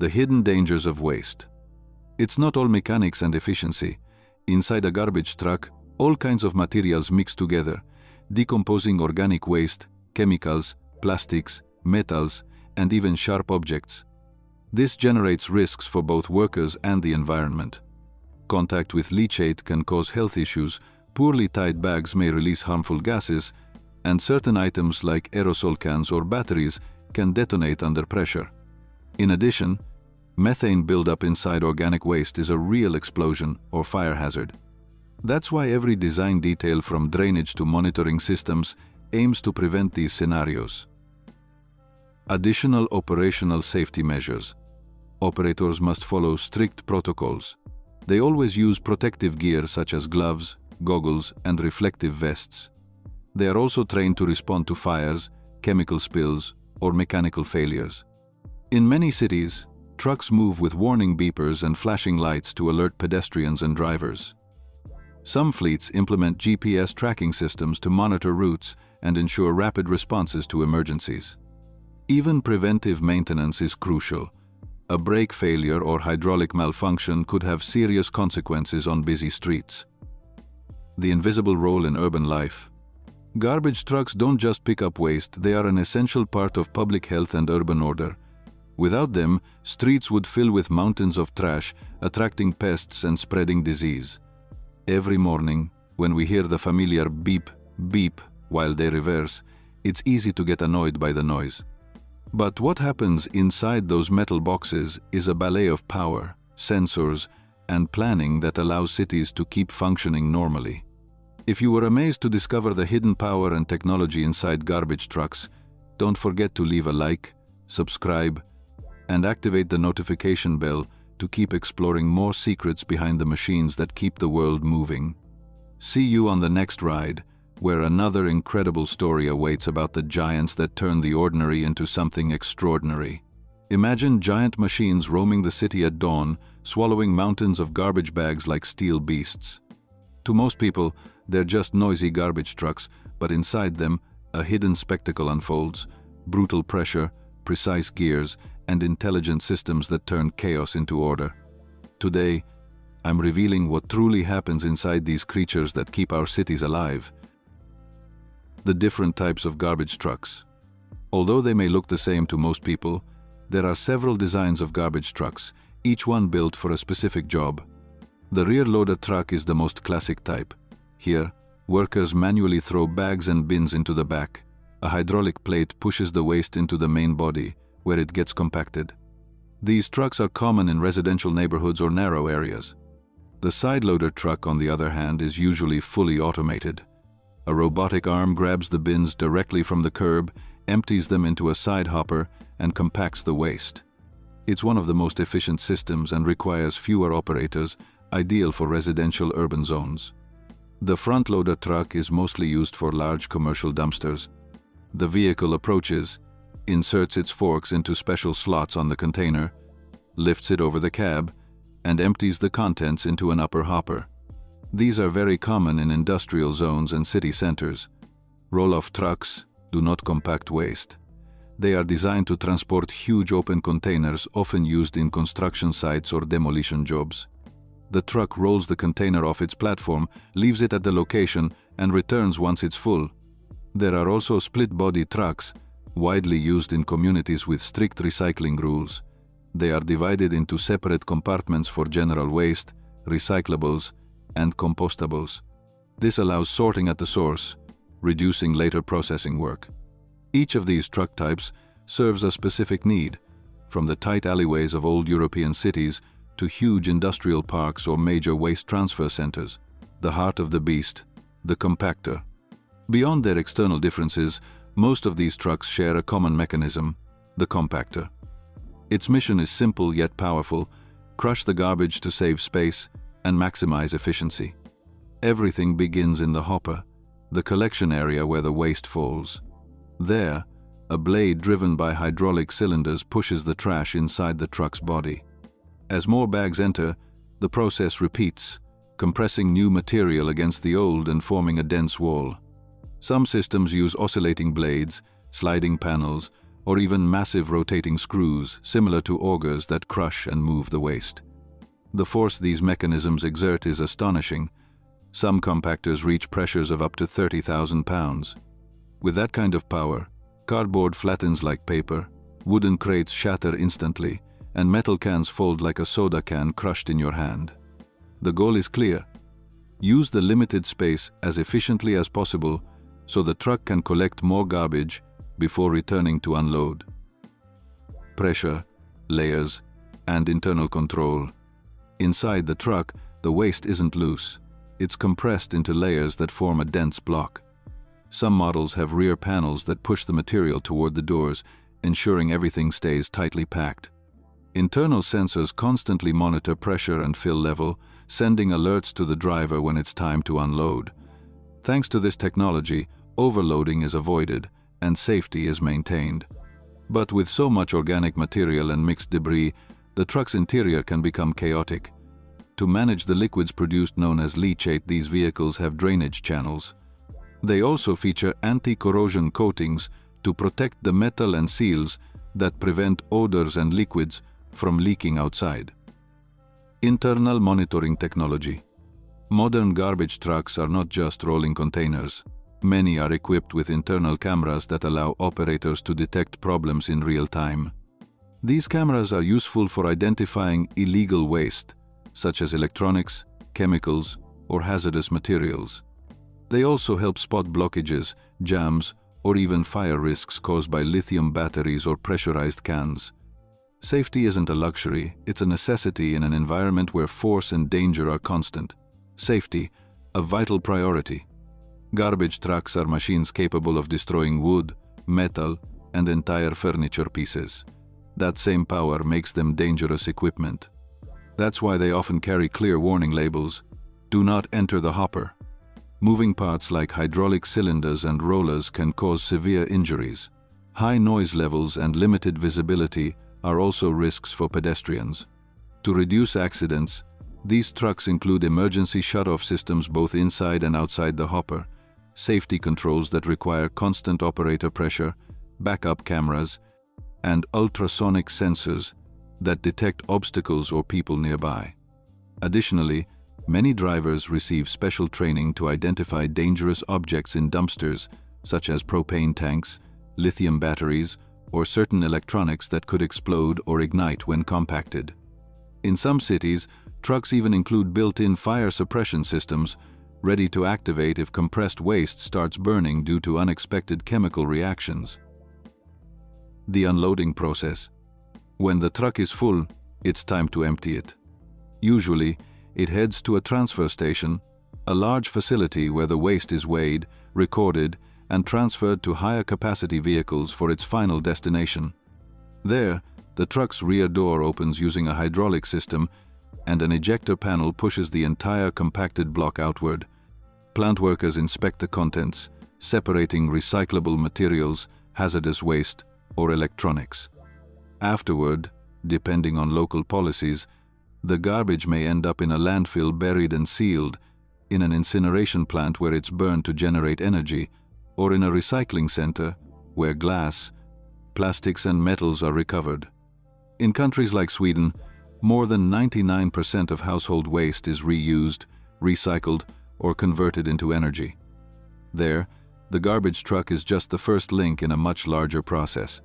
The hidden dangers of waste. It's not all mechanics and efficiency. Inside a garbage truck, all kinds of materials mix together, decomposing organic waste, chemicals, plastics, metals, and even sharp objects. This generates risks for both workers and the environment. Contact with leachate can cause health issues, poorly tied bags may release harmful gases, and certain items like aerosol cans or batteries can detonate under pressure. In addition, methane buildup inside organic waste is a real explosion or fire hazard. That's why every design detail from drainage to monitoring systems aims to prevent these scenarios. Additional operational safety measures. Operators must follow strict protocols. They always use protective gear such as gloves, goggles, and reflective vests. They are also trained to respond to fires, chemical spills, or mechanical failures. In many cities, trucks move with warning beepers and flashing lights to alert pedestrians and drivers. Some fleets implement GPS tracking systems to monitor routes and ensure rapid responses to emergencies. Even preventive maintenance is crucial. A brake failure or hydraulic malfunction could have serious consequences on busy streets. The invisible role in urban life. Garbage trucks don't just pick up waste, they are an essential part of public health and urban order. Without them, streets would fill with mountains of trash, attracting pests and spreading disease. Every morning, when we hear the familiar beep, beep while they reverse, it's easy to get annoyed by the noise. But what happens inside those metal boxes is a ballet of power, sensors, and planning that allows cities to keep functioning normally. If you were amazed to discover the hidden power and technology inside garbage trucks, don't forget to leave a like, subscribe, and activate the notification bell to keep exploring more secrets behind the machines that keep the world moving. See you on the next ride, where another incredible story awaits about the giants that turn the ordinary into something extraordinary. Imagine giant machines roaming the city at dawn, swallowing mountains of garbage bags like steel beasts. To most people, they're just noisy garbage trucks, but inside them, a hidden spectacle unfolds: brutal pressure, precise gears, and intelligent systems that turn chaos into order. Today, I'm revealing what truly happens inside these creatures that keep our cities alive. The different types of garbage trucks. Although they may look the same to most people, there are several designs of garbage trucks, each one built for a specific job. The rear loader truck is the most classic type. Here, workers manually throw bags and bins into the back. A hydraulic plate pushes the waste into the main body, where it gets compacted. These trucks are common in residential neighborhoods or narrow areas. The side loader truck, on the other hand, is usually fully automated. A robotic arm grabs the bins directly from the curb, empties them into a side hopper, and compacts the waste. It's one of the most efficient systems and requires fewer operators, ideal for residential urban zones. The front loader truck is mostly used for large commercial dumpsters. The vehicle approaches, inserts its forks into special slots on the container, lifts it over the cab, and empties the contents into an upper hopper. These are very common in industrial zones and city centers. Roll-off trucks do not compact waste. They are designed to transport huge open containers, often used in construction sites or demolition jobs. The truck rolls the container off its platform, leaves it at the location, and returns once it's full. There are also split-body trucks, widely used in communities with strict recycling rules. They are divided into separate compartments for general waste, recyclables, and compostables. This allows sorting at the source, reducing later processing work. Each of these truck types serves a specific need, from the tight alleyways of old European cities to huge industrial parks or major waste transfer centers. The heart of the beast, the compactor. Beyond their external differences, most of these trucks share a common mechanism: the compactor. Its mission is simple yet powerful: crush the garbage to save space and maximize efficiency. Everything begins in the hopper, the collection area where the waste falls. There, a blade driven by hydraulic cylinders pushes the trash inside the truck's body. As more bags enter, the process repeats, compressing new material against the old and forming a dense wall. Some systems use oscillating blades, sliding panels, or even massive rotating screws similar to augers that crush and move the waste. The force these mechanisms exert is astonishing. Some compactors reach pressures of up to 30,000 pounds. With that kind of power, cardboard flattens like paper, wooden crates shatter instantly, and metal cans fold like a soda can crushed in your hand. The goal is clear. Use the limited space as efficiently as possible so the truck can collect more garbage before returning to unload. Pressure, layers, and internal control. Inside the truck, the waste isn't loose. It's compressed into layers that form a dense block. Some models have rear panels that push the material toward the doors, ensuring everything stays tightly packed. Internal sensors constantly monitor pressure and fill level, sending alerts to the driver when it's time to unload. Thanks to this technology, overloading is avoided and safety is maintained. But with so much organic material and mixed debris, the truck's interior can become chaotic. To manage the liquids produced known as leachate, these vehicles have drainage channels. They also feature anti-corrosion coatings to protect the metal and seals that prevent odors and liquids from leaking outside. Internal monitoring technology. Modern garbage trucks are not just rolling containers. Many are equipped with internal cameras that allow operators to detect problems in real time. These cameras are useful for identifying illegal waste, such as electronics, chemicals, or hazardous materials. They also help spot blockages, jams, or even fire risks caused by lithium batteries or pressurized cans. Safety isn't a luxury, it's a necessity in an environment where force and danger are constant. Safety, a vital priority. Garbage trucks are machines capable of destroying wood, metal, and entire furniture pieces. That same power makes them dangerous equipment. That's why they often carry clear warning labels. Do not enter the hopper. Moving parts like hydraulic cylinders and rollers can cause severe injuries. High noise levels and limited visibility are also risks for pedestrians. To reduce accidents, these trucks include emergency shut-off systems both inside and outside the hopper, safety controls that require constant operator pressure, backup cameras, and ultrasonic sensors that detect obstacles or people nearby. Additionally, many drivers receive special training to identify dangerous objects in dumpsters, such as propane tanks, lithium batteries, or certain electronics that could explode or ignite when compacted. In some cities, trucks even include built-in fire suppression systems, ready to activate if compressed waste starts burning due to unexpected chemical reactions. The unloading process. When the truck is full, it's time to empty it. Usually, it heads to a transfer station, a large facility where the waste is weighed, recorded, and transferred to higher capacity vehicles for its final destination. There, the truck's rear door opens using a hydraulic system, and an ejector panel pushes the entire compacted block outward. Plant workers inspect the contents, separating recyclable materials, hazardous waste, or electronics. Afterward, depending on local policies, the garbage may end up in a landfill buried and sealed, in an incineration plant where it's burned to generate energy, or in a recycling center where glass, plastics, and metals are recovered. In countries like Sweden, more than 99% of household waste is reused, recycled, or converted into energy. There, the garbage truck is just the first link in a much larger process.